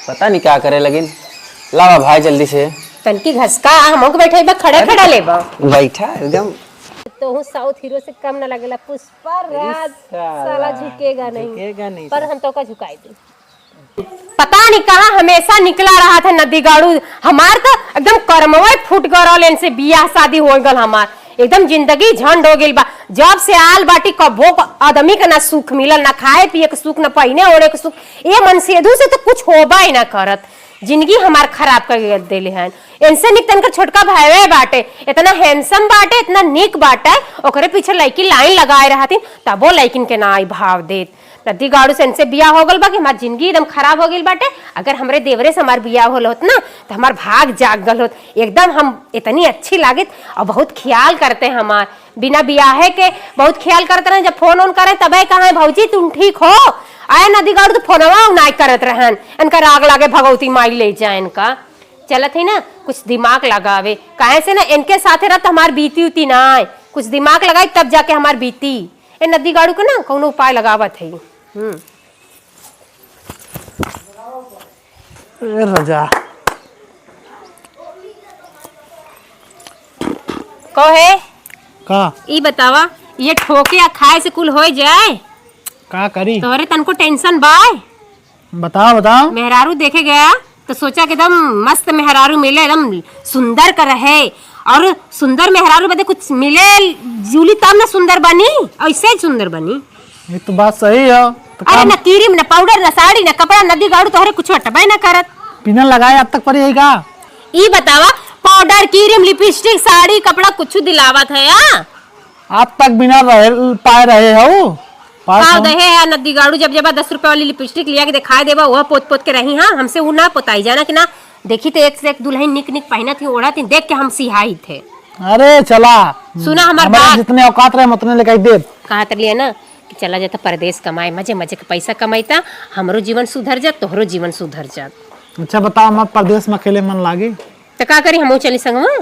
पता नहीं क्या करे लेकिन लावा भाई जल्दी से तनकी घसका हमक बैठे बा खड़ा खड़ा लेबा बैठा एकदम तो हूँ साउथ हीरो से कम न लगेला पुष्पा राज साला झुकेगा नहीं पर हम तो का झुकाई दी पता नहीं कहाँ हमेशा निकला रहा था नदी गाड़ू हमार तो एकदम कर्मवा फूट गरल इनसे बियाह शादी हो गल हमार एकदम जिंदगी झंड हो गई बा जब से आल बाटी कभो आदमी का ना सुख मिलल ना खाए पिए के सुख ना पहने ओढ़े के सुख ये मन सेधु से तो कुछ होबा ही ना करत जिंदगी हमार खराब कर देले हैं इनसे निक तनकर छोटका भाई बाटे इतना हैंडसम बाटे इतना निक बाटे ओकरे पीछे लड़की लाइन लगाए रहती तबो लड़किन के ना आई भाव देत नदी गाड़ू से इनसे बियाह हो गल बा कि हमार जिंदगी एकदम खराब हो गई बाटे अगर हमरे देवरे से हमार बियाह होल होत ना तो हमार भाग जाग गल होत एकदम हम इतनी अच्छी लागत और बहुत ख्याल करते हैं हमार बिना बियाहे के बहुत ख्याल करते रहे जब फोन ऑन करे तबे कहा भौजी तुम ठीक हो आए नदी गाड़ू तो फोनवा उनाई करत रहन इनका राग लागे भगवती माई ले जाए इनका चलत है ना कुछ दिमाग लगावे काहे से ना इनके साथे रहत हमार बीती उती ना आए कुछ दिमाग लगाई तब जाके हमार बीती ए नदी गाड़ू को ना कौनो उपाय लगावत है रजा कहे का ई बतावा ये ठोके या खाए से कुल हो जाए का करी तोहरे तनको टेंशन बाय बताओ बताओ मेहरारू देखे गया तो सोचा कि एकदम मस्त मेहरारू मिले एकदम सुंदर कर रहे और सुंदर मेहरारू बदे कुछ मिले जूली तब ना सुंदर बनी ऐसे ही सुंदर बनी ये तो बात सही है तो अरे न क्रीम न पाउडर न साड़ी न कपड़ा नदी गाड़ू तोहरे कुछ हटबे न करत बिना लगाए अब तक पड़ेगा ई बतावा पाउडर क्रीम लिपस्टिक साड़ी कपड़ा कुछ दिलावत है या अब तक बिना पाए रहे हो हाँ दहे है नदी गाड़ू जब 10 रुपए वाली लिपस्टिक लिया के दिखाई देवा वह पोत पोत के रही हाँ हमसे वो ना पोताई जाना कि ना देखी तो एक से एक दुल्हन निक निक पहना थी ओढ़ा थी देख के हम सिहाई थे अरे चला सुना हमारे बात जितने औकात रहे उतने लेकर दे कहा तर लिया ना कि चला जाता परदेश कमाए मजे मजे के पैसा कमाईता हमरो जीवन सुधर जात तोहरो जीवन सुधर जात अच्छा बताओ मैं परदेश में अकेले मन लागी तो का करी हम चली संगवा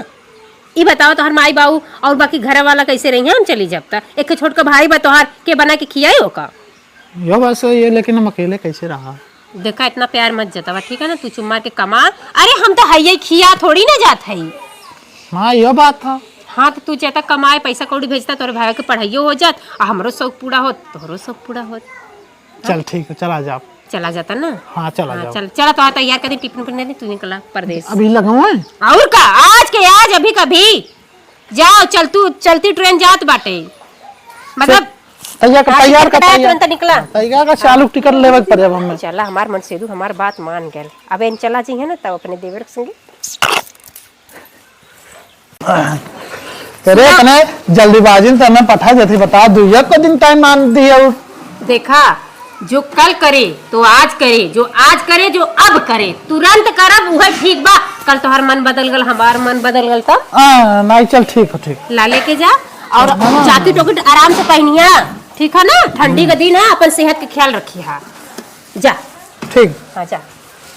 ई बताओ तोहर माई बाबू और बाकी घर वाला कैसे रही हम चली जब तक एक छोट का भाई बा तोहार के बना के खियाई हो का यो बस ये लेकिन हम अकेले कैसे रहा देखा इतना प्यार मत जतावा ठीक है ना तू चुम्मा के कमा अरे हम तो हइये खिया थोड़ी ना जात है हाँ यो बात था हाँ तो तू चाहता कमाए पैसा कौड़ी भेजता तोरे भाई के पढ़ाइयो हो जात और हमरो शौक पूरा होत तोहरो शौक पूरा होत चल ठीक है चला जाओ चला जाता ना हाँ चला जाओ चल चला तो तैयार कर दी टिफिन पर नहीं तू निकला परदेश अभी लगाऊं और का आज के आज अभी कभी जाओ चलती ट्रेन जात बाटे मतलब तैयार तुरंत निकला तैयार का चालू टिकट लेवे पड़े हमें चला हमार मन सेदू हमार बात मान गए अब इन चला जी है ना तब अपने देवर संगे तेरे कने जल्दीबाजी में तने पठा देती बता दू एक को दिन टाइम मान दिया देखा जो कल करे तो आज करे जो आज करे जो अब करे तुरंत करब वह ठीक बा कल तोहर मन बदल गल हमार मन बदल गल तब नहीं चल ठीक है ठीक ला लेके जा और जाकी टोकी आराम से पहनिया ठीक है ना ठंडी का दिन है अपन सेहत के ख्याल रखिए हाँ जा ठीक हाँ जा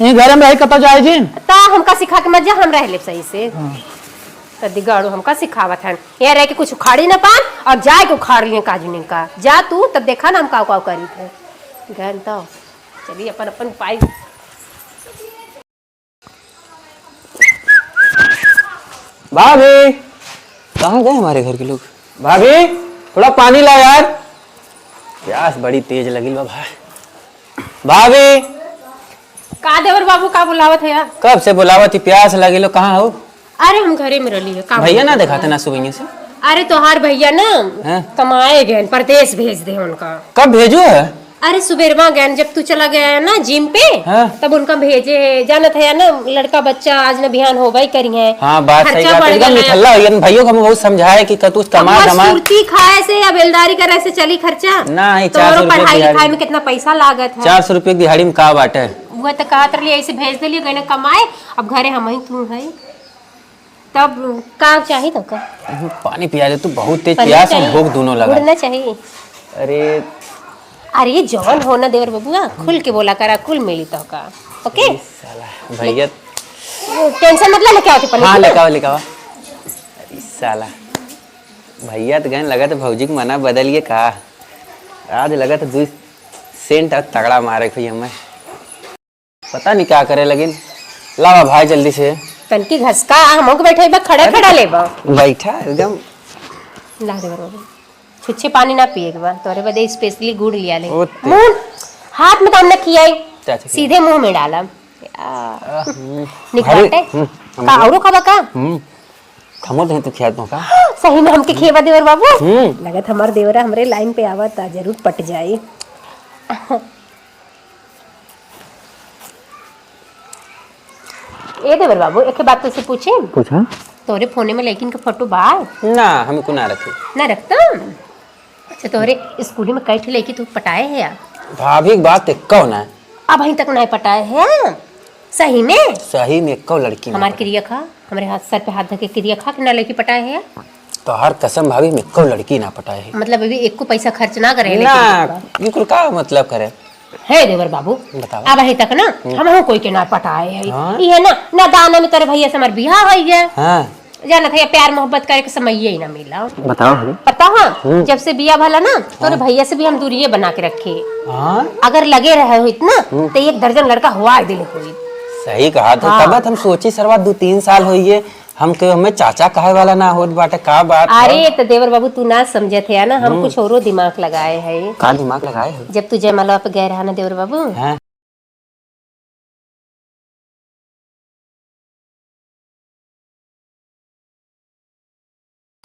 ये घर में रही कता जाए जी ता हमका सिखा के मत जा हम रह ले सही से तदी गाड़ू हमका सिखावत है ये रह के कुछ उखाड़ी ना पान और जाए के उखाड़ लिए काजू का जा तू तब देखा ना हम का करी थे गन तो चलिए अपन अपन उपाय भाभी कहाँ गए हमारे घर के लोग भाभी थोड़ा पानी ला यार प्यास बड़ी तेज लगी भाई भाभी का देवर बाबू का बुलावत है यार कब से बुलावत प्यास लगी लो कहाँ हो अरे हम घरे में रही है भैया ना दिखाते ना सुबह से अरे तोहार भैया ना कमाए गए परदेश भेज दे उनका कब भेजो है अरे सुबेरवा गए जब तू चला गया है ना जिम पे तब उनका भेजे है जानत है ना लड़का बच्चा आज न बिहान हो भाई करी है हाँ बात सही बात एकदम निठल्ला है भैया को बहुत समझाया कि तू कमा सुरती खाए से या बेलदारी करे से चली खर्चा ना तो पढ़ाई लिखाई में कितना पैसा लागत है 400 रुपए की दिहाड़ी में का बात है वो तो कहा रही ऐसे भेज दिलिए गए कमाए अब घरे हम ही तू है तब का चाहिए तो का पानी पिया दे तू बहुत तेज प्यास और भूख दोनों लगा चाहिए अरे जवान होना देवर बबुआ खुल के बोला करा कुल मिली तो का ओके भैया टेंशन मतलब लेके आओ हाँ लेके आओ अरे साला भैया तो गए लगा तो भौजी को मना बदलिए कहा आज लगा तो 2 सेंट तगड़ा मारे भैया मैं पता नहीं क्या करे लेकिन लावा भाई जल्दी से तनकी घसका हम के बैठे बा खड़े खड़ा लेबा बैठा एकदम ला दे बरोबर छुच्छे पानी ना पिए के बा तोरे बदे स्पेशली गुड़ लिया ले ओ ते। मुंह हाथ में काम न किया चाचा की। सीधे मुंह में डाला निकालते अरे, का औरो खाबा का खमो दे तो खिया का सही में हमके खेवा देवर बाबू लगत हमार देवरा हमरे लाइन पे आवत जरूर पट जाई ए देवर बाबू एक बात तुझसे पूछे पूछा तोरे फोने में लेकिन का फोटो बा ना हमें को ना रखे ना रखता अच्छा तोरे स्कूल में कैठ लेके तू पटाए है या भाभी की बात एक कौन है अब अभी तक नहीं पटाए है सही में सही में एक लड़की हमार क्रिया खा हमारे हाथ सर पे हाथ धके क्रिया खा के ना लेके पटाए है तो हर कसम भाभी में को लड़की ना पटाए है मतलब अभी एक को पैसा खर्च ना करे ना बिल्कुल का मतलब करे है देवर बाबू बताओ। अब अभी तक ना हम कोई के ना पटाए है हाँ। ये ना ना दाना में तेरे भैया से हमार बियाह हो गया हाँ जाना था प्यार मोहब्बत करे के समय ही ना मिला बताओ भाभी पता हाँ जब से बिया भला ना तो भैया से भी हम दूरिये बना के रखे हाँ अगर लगे रहे हो इतना तो 1 दर्जन लड़का हुआ दिल हुई सही कहा था हाँ। तब हम सोची सरवा 2-3 साल होइए हम के हमें चाचा कहे वाला ना होत बाटे का बात अरे तो देवर बाबू तू ना समझे थे ना हम कुछ औरो दिमाग लगाए है का दिमाग लगाए हो जब तू जयमाला पे गए रहा ना देवर बाबू हैं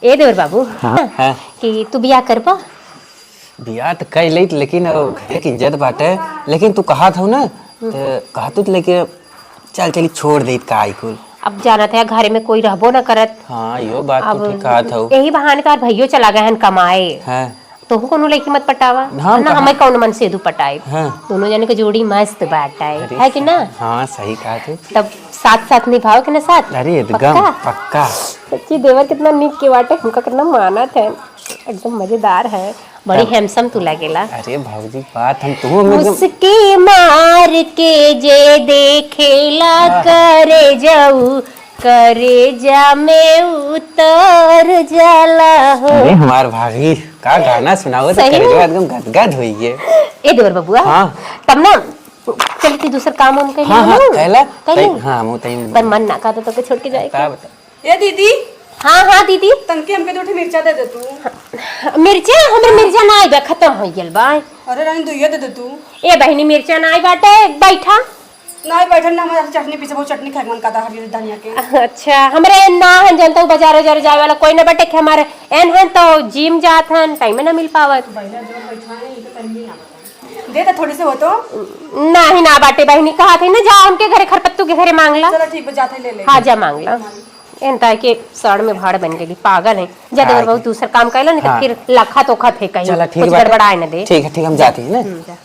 ए देवर बाबू हाँ। कि तू बियाह कर पा बियाह तो कई लेट लेकिन घर की इज्जत बाटे लेकिन तू कहा था ना तो कहा तू लेकिन चल चली छोड़ दे का आई कुल अब जाना था घर में कोई रहबो ना करत हाँ यो बात अब तो ठीक कहा था यही बहाने तार भैयो चला गए हन कमाए हाँ तो कोनो लड़की मत पटावा हाँ, ना कहा। हमें कौन मन से दू पटाए हाँ दोनों जने के जोड़ी मस्त बाटाए अरे है कि ना हाँ सही कहा तू तब साथ साथ निभाओ कि ना साथ अरे एकदम पक्का? पक्का सच्ची देवर कितना नीक के बाटे हमका कितना मानत है एकदम मजेदार है बड़ी हैंडसम तू लगेला अरे भाऊजी बात हम तू हम एकदम उसके मार के जे देखेला करे जाऊ करे जा में उतर जाला हो अरे हमार भाभी का गाना सुनाओ तो सही करे में? जो एकदम गदगद हुई है ए देवर बबुआ हाँ। तब ना चल की दूसरा काम उनके हाँ हाँ कहला कहीं हाँ मुँह तई पर मन ना का तो के छोड़ के जाएगा बता ये दीदी हाँ हाँ दीदी तनके हमके 2 मिर्चा दे दे तू मिर्चा हमरे मिर्चा ना आइबा खत्म हो गेल बा अरे रानी दुइया दे दे तू ए बहिनी मिर्चा ना आई बाटे बैठा नहीं बैठन ना हमारा चटनी पीछे बहुत चटनी खाए मन का था हरी धनिया के अच्छा हमरे ना हन जनता बाजार बाजार जाए वाला कोई ना बटे के हमारे एन हन तो जिम जात हन टाइम ना मिल पावत दे दे थोड़ी से हो तो नाही ना बाटे बहिनी कहा थी ना जा उनके घरे खरपत्तू के घरे मांगला चलो ठीक है जाते ले ले हाँ जा मांगला एनता के सड़ में भाड़ बन गई पागल है जा देवर बहुत दूसरा काम कैला नहीं तो हाँ। फिर लखा तो खत है कहीं चला ठीक कुछ है गड़बड़ाए ना दे ठीक है ठीक हम जाते हैं ना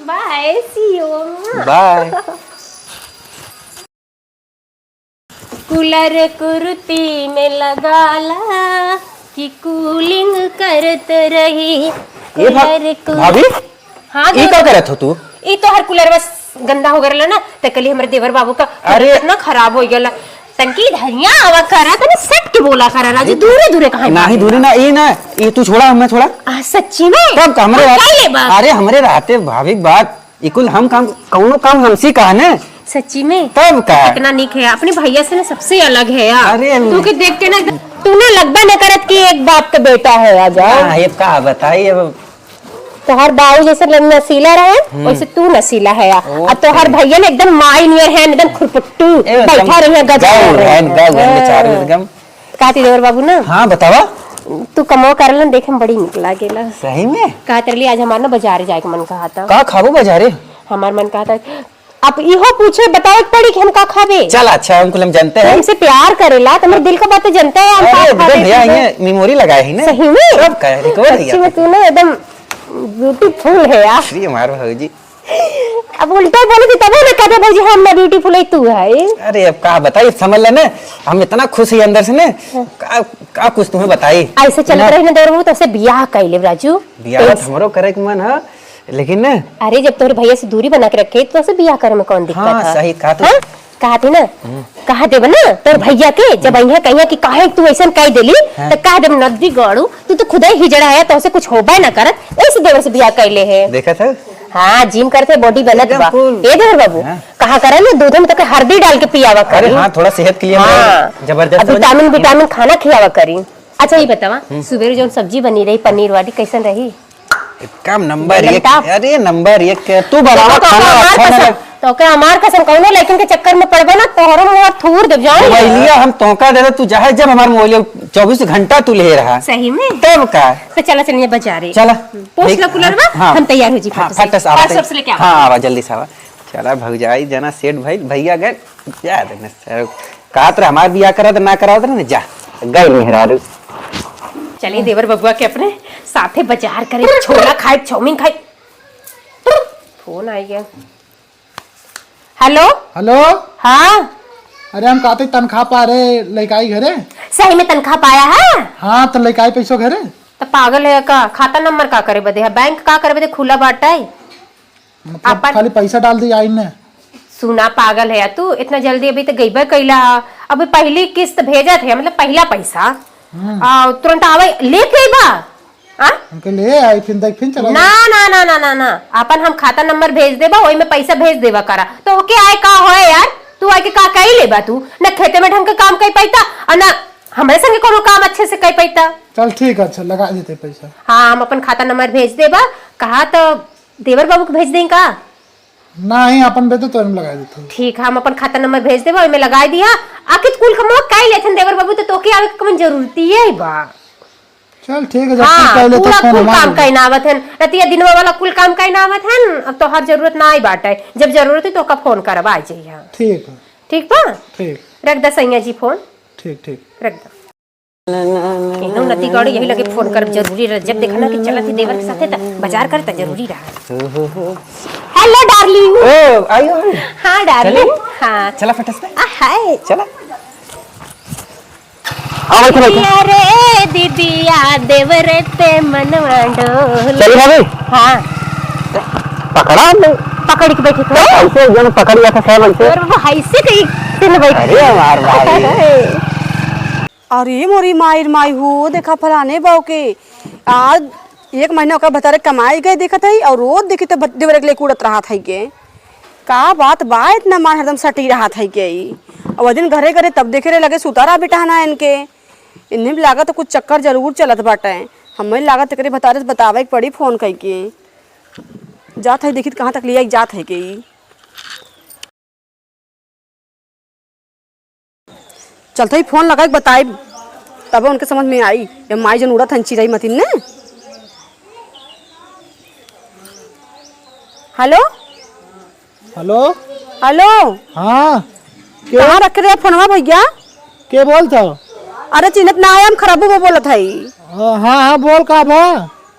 बाय सी यू बाय कूलर कुर्ती में लगाला कि कूलिंग करत रही भाभी हाँ ये क्या करत हो तू ये तो हर कूलर बस गंदा हो गया ना तो कल हमारे देवर बाबू का अरे! इतना खराब हो गया तनकी धनिया आवा करा था ना सट के बोला करा राजू दूरे दूरे कहाँ नहीं दूरी ना ये तू छोड़ा हमें छोड़ा सच्ची में तब हमरे हाँ, क्या ले बा? अरे हमरे रहते भाभी की बात इकुल हम काम कौनो काम हमसे कहा ना सच्ची में तब का कितना निक है अपने भैया से ना सबसे अलग है यार अरे तू के देख के ना तूने लगभग न करत कि एक बाप का बेटा है आ जाओ हाँ, ये का बताइए अब तो हर बाबू जैसे नसीला रहे वैसे तू नसीला है अब तो हर भैया ने एकदम माई नियर है एकदम खुरपुट्टू बैठा रही है एकदम कहती देवर बाबू ना हाँ बतावा तू कमो करल ना देखे में बड़ी निक लागेला सही में कहते रही आज हमारा ना बाजार जाए के मन कहा था का खाबो बाजारे हमार मन कहा था अब इहो पूछे बताओ पड़ी कि हम का खाबे चल अच्छा हमको हम जानते हैं हमसे प्यार करेला तो मेरे दिल का बात तो जानता है हम का अरे खाबे भैया पीबे। ये मेमोरी लगाए है ना सही में सब कह रिकॉर्ड सच्ची में तू ना एकदम ब्यूटीफुल है यार श्री हमारे भाजी अब उल्टा बोले थी तब ना कहते भाजी हम ना ब्यूटीफुल है तू है अरे अब का बताइए समझ लेना हम इतना खुश है अंदर से ना का कुछ तुम्हें बताई ऐसे चल रहे ना देवर तो ऐसे बियाह कैले राजू बियाह हमरो करे के मन है लेकिन ना अरे जब तोरे भैया से दूरी बना के रखे तो ऐसे बियाह करे में कौन दिक्कत हाँ, है सही कहा तू। हाँ? कहा थी ना कहा देव ना तोर भैया के जब अइहा कहिया कि काहे तू ऐसा कह देली तो कह देव नदी गड़ू तू तो खुद ही हिजड़ा है तो ऐसे कुछ होबे ना करत ऐसे देवर से बियाह कैले है देखा था हाँ जिम करते बॉडी बनत एकदम बा। cool। ए देवर बाबू कहा करे ना दूध में तो हल्दी डाल के पियावा करी। अरे हाँ थोड़ा सेहत के लिए हाँ जबरदस्त विटामिन खाना खियावा करी। अच्छा ये बतावा सुबह जो सब्जी बनी रही पनीर वाली कैसन रही? काम नंबर एक। टॉप। अरे नंबर एक तू बनावा खाना अच्छा ना लग तो क्या हमार कसम कौनो लेकिन के चक्कर में पड़बे ना तोहरो मुंह थूर दे जाओ। मोबाइलिया हम तोका दे तू चाहे जब हमार मोबाइल 24 घंटा तू ले रहा सही में तब का तो चला चलिए बाजारे चला पूछ लो कूलर में हाँ। हम तैयार हो जी हाँ, फट से। फट से और आवा सबसे लेके आओ। हाँ आवा जल्दी से आवा चला भौजाई जना सेठ भाई भैया गए जा देना सर कहा तो हमार बियाह करा ना करा ना जा गए मेहरारू। चलिए देवर बबुआ के अपने साथे बाजार करे छोला खाए चाउमीन खाए। फोन आ गया। Hello hello. हाँ अरे हम कहते तनख्वाह पा रहे लड़काई घरे। सही में तनख्वाह पाया है? हाँ तो लड़काई पैसों घरे। तो पागल है का खाता नंबर का करे बदे है बैंक का करे बदे खुला बाटा है। मतलब अपन- खाली पैसा डाल दी आई ने। सुना पागल है तू इतना जल्दी अभी तो गईबा कैला अभी पहली किस्त भेजा थे मतलब पहला पैसा तुरंत आवे लेके बा उनके लिए आई फिर चला ना ना ना ना ना ना अपन हम खाता नंबर भेज देबा ओई में पैसा भेज देबा करा तो ओके आए का होए यार तू आए के का कही लेबा तू न खेते में ढंग के काम कई पैता और न हमरे संगे कोनो काम अच्छे से कई पैता। चल ठीक है अच्छा लगा देते पैसा। हाँ हम अपन खाता नंबर भेज देबा कहा तो देवर बाबू को भेज दें का? नहीं अपन बेटे तो हम लगा देते। ठीक है हम अपन खाता नंबर भेज देबा ओई में लगा दिया आखिर कुल कमो काई लेथन देवर बाबू तो तोके आवे के कमन जरूरती है बा। चल ठीक है जब हाँ, पहले तो पूरा फोन कुल हमारा काम कहीं ना आवत है रतिया दिनवा वाला कुल काम कहीं ना आवत है अब तो हर जरूरत ना आई बाटे जब जरूरत है तो का फोन करब आ जाइए। ठीक है ठीक बा ठीक रख द सैया जी फोन ठीक ठीक। रख द एकदम नती गौड़ी यही लगे फोन करब जरूरी रह जब देखना कि चलत ही देवर के साथे त बाजार करता जरूरी रहा। Hello darling. ओ आयो हाँ डार्लिंग हाँ चला फटस में हाय चला अरे दीदिया देवरे ते मनवा डोल। चली भाभी हाँ पकड़ा हमने पकड़ के बैठे थे ऐसे जन पकड़ लिया था सब ऐसे और वो हाइसे कहीं दिन बैठे। अरे हमार भाई अरे मोरी मायर माई हो देखा फलाने बाव के आज 1 महीना का बता रहे कमाई गए देखा था और रोज देखी तो देवर के लिए कूड़त रहा था के का बात बा इतना मान हरदम सटी रहा था के और वो दिन घरे घरे तब देखे रहे लगे सुतारा बिठाना इनके इन्हें भी लागत तो कुछ चक्कर जरूर चलत बाटे हमें लागत करे बता रहे बतावे पड़ी फोन कई के जात है देखी कहाँ तक लिया जात है के चलते ही फोन लगा बताए तब उनके समझ में आई ये माई जन उड़त हंची रही मतीन ने। हेलो हेलो हेलो हाँ कहाँ रख रहे फोनवा भैया? के बोलता? अरे चिन्हत ना है हम खराबू वो बोलत है। हाँ हाँ बोल का भा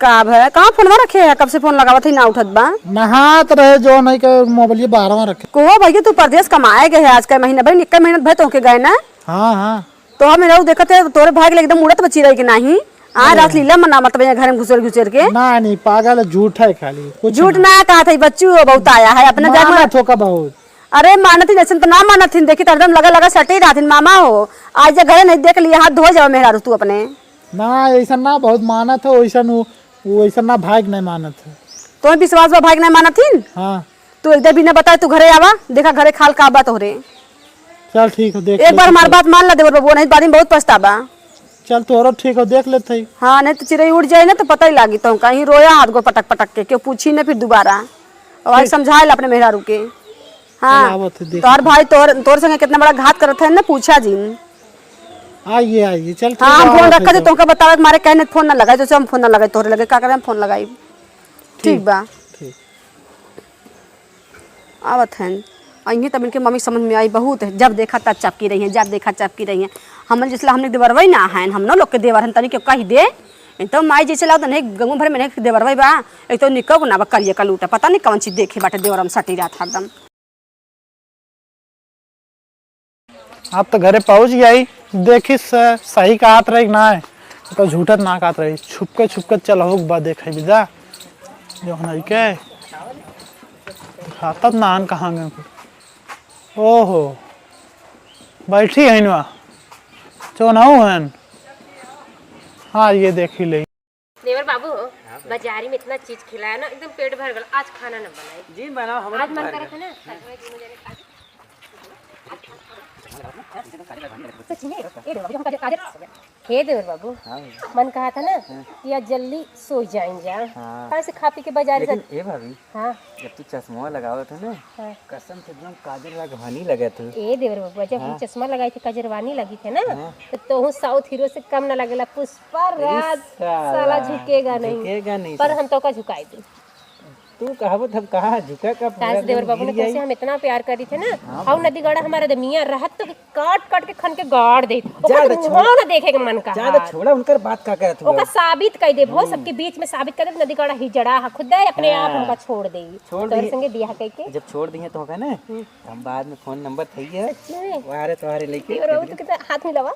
का है कहाँ फोनवा रखे है कब से फोन लगावत है ना उठत बा? नहात रहे जो नहीं के मोबाइल 12वां रखे। को भैया तू परदेश कमाए गए है आज का महीना भाई निक्का मेहनत भाई तो के गए ना। हाँ हाँ तो हम मेरा देखते है तोरे भाग ले एकदम उड़त बची रही कि नहीं आ रात लीला मना मत भैया घर में घुसर के ना नहीं पागल है झूठ है खाली कुछ झूठ ना कहा था बच्चू बहुत आया है अपना मानत हो का बहुत। अरे मानती जैसे तो ना मानती देखी तो एकदम लगा लगा सटे रहा मामा हो आज जब घरे नहीं देख लिया हाथ धो जाओ मेहरा तू अपने ना ऐसा ना बहुत मानत है वैसा ना भाग नहीं मानत है। तो विश्वास भाग नहीं मानती हाँ तू एकदम बिना बताए तू घरे आवा देखा घरे खाल का बात हो रे। चल ठीक है देख एक बार हमारी बात मान ला देवर बाबू नहीं बाद में बहुत पछतावा। चल तोरो ठीक है देख लेते ही। हाँ नहीं तो चिड़ई उड़ जाए ना तो पता ही लागी तो कहीं रोया हाथ को पटक पटक के क्यों पूछी ना फिर दोबारा और समझाए ला अपने मेहरारू के। हाँ तोहर भाई तोर संगे कितना बड़ा घात करत है ना पूछा जी। आइए आइए चल हाँ हम फोन रखा थे तुमको बतावे हमारे कहने फोन ना लगाए तो हम फोन ना लगाए तोरे लगे का करे हम फोन लगाई ठीक बा आवत है अइहे तब इनके मम्मी समझ में आई बहुत है जब देखा तब चपकी रही है जब देखा चपकी रही है हम जिसला हमने देवरवई ना है हम ना लोग के देवर हन तनी के कही दे तो माई जैसे लाओ नहीं गंगू भर में नहीं देवरवई बा एक तो निको ना बा करिए का लूटा पता नहीं कौन चीज देखे बाटे देवरम सटी रहा था एकदम। आप तो घरे पहुंच गई देखी सही कहत रही ना है तो झूठत ना कहत रही छुप के चल हो बा देखे बिजा जो नहीं के खाता नान कहाँ गए ओहो बैठी है ना चो ना हन हाँ ये देखी ले देवर बाबू बाजारी में इतना चीज खिलाया ना एकदम पेट भर गया। आज खाना न बनाए जी बनाओ हमरा आज मन करे थे ना हे देवर बाबू मन कहा था ना कि आज जल्दी सो जाएंगे कहाँ से खा पी के बाजार से। ए भाभी हाँ जब तू चश्मा लगाओ था ना हाँ। कसम से एकदम काजल लगवानी लगे तू। ए देवर बाबू जब हम चश्मा लगाए थे कजरवानी लगी थे ना तो साउथ हीरो से कम न लगेला। पुष्पा राज साला झुकेगा नहीं पर हम तो का झुकाए थे। तू कहावत हम कहाँ झुका का ताज देवर बाबू ने कैसे हम इतना प्यार करी थे ना हाउ नदी गड़ा हमारे दमिया रहत तो काट काट के खन के गाड़ दे ओकरा ना देखे के मन का ज्यादा छोड़ा उनकर बात का कहत ओका साबित कर दे बहुत सबके बीच में साबित कर दे नदी गड़ा ही जड़ा खुद अपने आप हमका छोड़ दे तोर संगे बियाह कई के जब छोड़ दिए तो ना हम बाद में फोन नंबर थई है वारे तुम्हारे लेके और वो तो कितना हाथ में लवा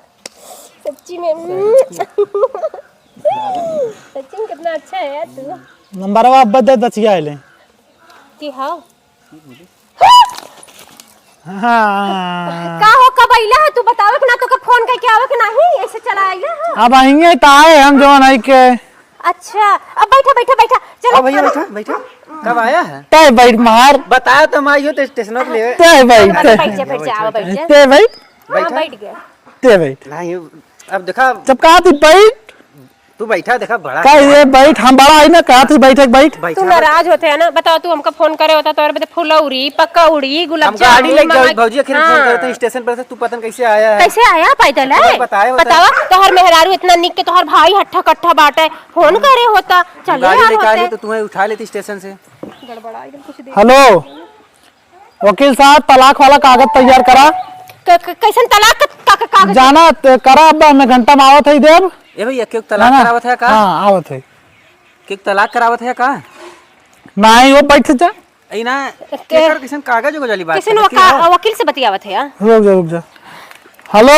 सच्ची में सच्ची में कितना अच्छा है यार तू नंबरवा अब दे दचिया आइले कि हां हाँ का हो कब आइला है तू बतावे कि ना तो का फोन करके आवे कि नहीं ऐसे चला आइला है। अब आएंगे तो आए हम जो नहीं के। अच्छा अब बैठा बैठा बैठा चलो भैया बैठा बैठा कब आया है ते बैठ मार बताया तो मैं तो स्टेशन पे ले ते बैठ बैठ जा आओ बैठ जा ते बैठ हां बैठ गया ते बैठ नहीं अब देखा जब कहा थी बैठ तू बैठा देखा बड़ा का ये बैठ हम बड़ा है ना कहा थी बैठ बैठ तू नाराज होते है ना बताओ तू हमका फोन करे होता तो और बता फुलौरी पकौड़ी गुलाब हम गाड़ी जामुन लेके भौजी आखिर फोन करते स्टेशन पर से तू पता कैसे आया है कैसे आया पैदल है बतावा तोहर मेहरारू इतना निक के तोहर भाई हट्ठा कट्ठा बाटे फोन करे होता चल गाड़ी यार लेके आ रही होते तो तुम्हें उठा लेती स्टेशन से गड़बड़ा एकदम कुछ दे हेलो वकील साहब तलाक वाला कागज तैयार करा कैसन तलाक का कागज जाना करा अब मैं घंटा में आवत है देव ए भैया क्यों तलाक करावत है का हाँ आवत है क्यों तलाक करावत है का नहीं वो बैठ जा ए ना केकर किसन कागज को जली बात किसन वकील से बतियावत है यार रुक जा हेलो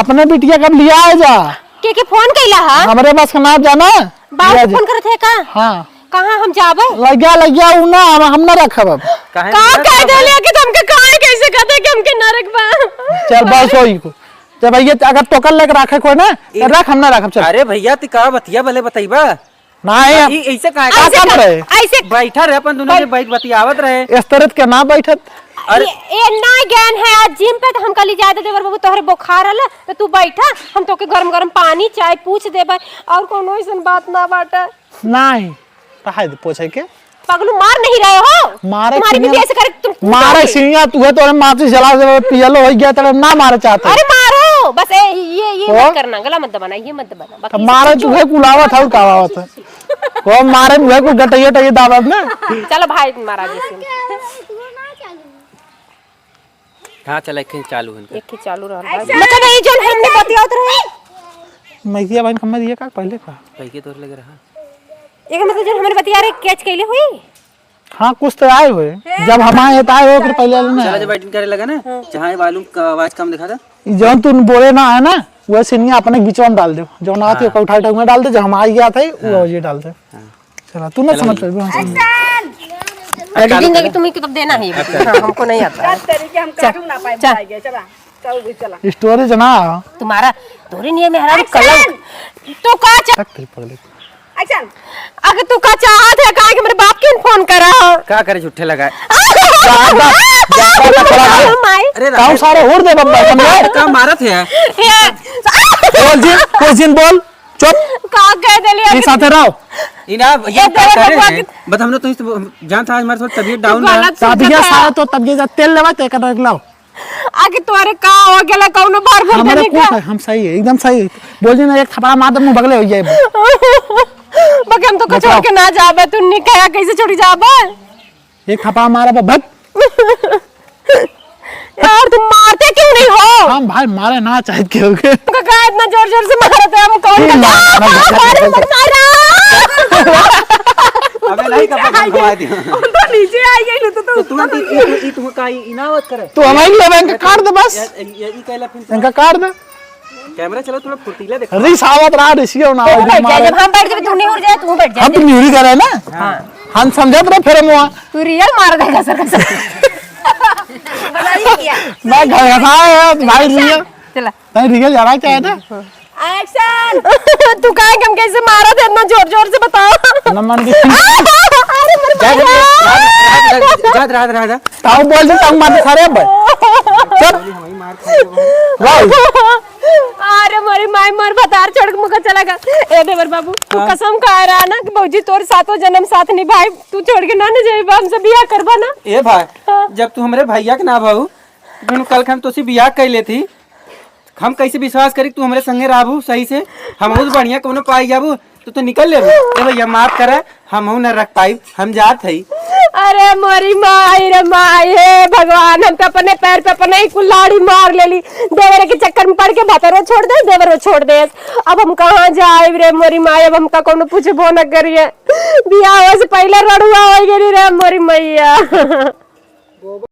अपने बिटिया कब लिया है जा के फोन कैला हा हमारे पास का नाम जाना बात फोन करत है का हाँ कहां हम जाबे लग गया उ ना हम ना रखब अब का कह देलिया कि तुमके काहे कैसे कहते कि हमके ना रखबा चल बस होई जब भैया अगर टोकन लेके रखे कोई ना तो रख हम ना रखब चल अरे भैया ती का बतिया भले बताइबा नहीं ऐसे काहे का कर रहे ऐसे बैठा रहे अपन दोनों के बैठ बतियावत रहे इस तरह के ना बैठत ये ना ज्ञान है आज जिम पे तो हम कल जाते देवर बाबू तोहरे बुखार आला तो तू बैठा हम तोके गरम गरम पानी चाय पूछ देबे और कोनो ऐसन बात ना बाटे नहीं कहां पूछे के पगलू मार नहीं रहे हो मारे तुम्हारी बीवी ऐसे करे तुम मारे सिंगा तू है तो माची जला दे पियलो हो गया तो ना मारे चाहते अरे मारो बस ये मत करना गला मत दबाना ये मत दबाना बाकी मारे तू है कुलावत है कावावत है वो मारे मुझे को गटैया टैया दावत ना चलो भाई महाराज जी हां चल एक चालू है एक ही चालू रहा मतलब ये जो हमने बतियावत रहे मैया बहन कम दिए का पहले का पैके तोर लगे रहा एक मतलब जो हमने बतिया रहे कैच कैले हुई हाँ कुछ तो आए हुए जब हम आए तो आए हो फिर पहले ना चला जब बैटिंग करे लगा ना जहां मालूम का आवाज कम दिखा था जौन तू बोले ना है ना वो सिनिया अपने बीचवा में डाल दे जो ना आती है उठा में डाल दे जो हम आ गया था वो ये डाल दे चला तू ना समझ अरे जिंदगी तुम्हें किताब देना है हाँ, हमको नहीं आता तरीके हम काटू ना पाए जाएंगे चला चल चला स्टोरी जना तुम्हारा तोरे नहीं मेहरा कलंक तो का तक तेरी पगली एक्शन अगर तू का चाहत है काहे कि मेरे बाप क्यों फोन करा का करे झूठे लगा अरे काऊ सारे होड़ दे बब्बा समझे का मारत है कोई जिन बोल चुप का कह देलिया एक साथ रहो इना ये क्या कर रहे हैं बस हमने तो जान था आज हमारी थोड़ी तबीयत डाउन है तबीयत सारा तो तबीयत तेल लेवा ते कर लाओ आगे तुम्हारे का हो गेला कौनो बार बार हमारे को हम सही है एकदम सही है बोल ना एक थपड़ा मार दे मुंह बगले हो जाए बाकी हम तो कुछ छोड़ के ना जाबे तू नहीं कहा कैसे छोड़ी जाबे एक थपड़ा मारा भग यार तुम मारते क्यों नहीं हो हम भाई मारे ना चाहे क्यों के तुमको क्या इतना जोर जोर से मारते हम कौन मारा अबे नहीं कब घुमा दिया तो नीचे आई गई तो तू का इनावत करे तो हमारे लेवे इनका काट दे बस ये कहला फिर इनका काट दे कैमरा चलो थोड़ा फुर्तीला देखो री सावत रहा ऋषियों ना बैठ जा जब हम बैठ जाए तू नहीं उड़ जाए तू बैठ जा हम तो न्यूरी करे ना हां हम समझत रहे फिर मुआ तू रियल मार देगा सर बना ही किया मैं घर है भाई रियल चला नहीं रियल जा रहा चाहे ना एक्शन। तू कहे कि हम कैसे मारा थे इतना जोर जोर से बताओ। न मन की अरे मेरे राधा ताऊ बोल दे ताऊ मार सारे अब अरे मोरी माई मोर बतार छोड़ के मुका चला गया। ए देवर बाबू तू कसम खा रहा ना कि भौजी तोर सातों जन्म साथ निभाई, तू छोड़ के ना जाइबा, हमसे बियाह करबा ना। ए भाई जब तू हमरे भैया के ना भाऊ कल हम तो बियाह कैले थी, हम कैसे विश्वास करी तू हमरे संगे रहबू सही से, हम बहुत बढ़िया कोनो पाई जाबू तो निकल लेबू। ए भैया माफ करे, हम न रख पाई, हम जात हई। अरे मोरी माई रे माई, हे भगवान, हम तो अपने पैर पे अपने ही कुल्हाड़ी मार लेली। देवरे के चक्कर में पड़ के भतरो छोड़ दे, देवरो छोड़ दे। अब हम कहाँ जाए रे मोरी माई, अब हमका कोनो पूछबो न करिए। बियाह से पहले रड़ुआ हो गई रे मोरी मैया।